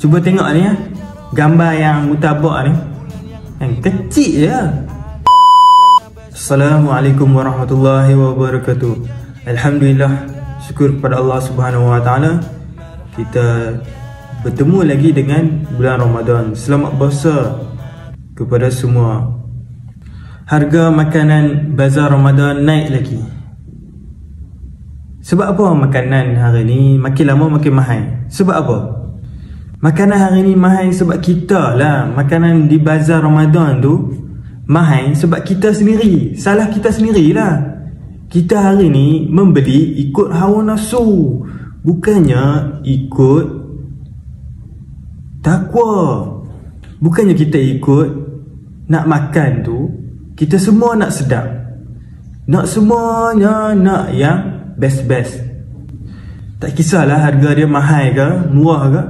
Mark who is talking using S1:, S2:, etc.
S1: Cuba tengok ni ya, gambar yang mutabak ni, yang kecil je. Assalamualaikum warahmatullahi wabarakatuh. Alhamdulillah, syukur kepada Allah Subhanahu Wa Taala, kita bertemu lagi dengan bulan Ramadan. Selamat puasa kepada semua. Harga makanan bazar Ramadan naik lagi. Sebab apa makanan hari ni makin lama makin mahal? Sebab apa? Makanan hari ni mahal sebab kita lah. Makanan di bazar Ramadan tu mahal sebab kita sendiri. Salah kita sendirilah. Kita hari ni membeli ikut hawa nafsu, bukannya ikut takwa. Bukannya kita ikut nak makan tu, kita semua nak sedap, nak semuanya nak yang best-best. Tak kisahlah harga dia mahal ke murah ke,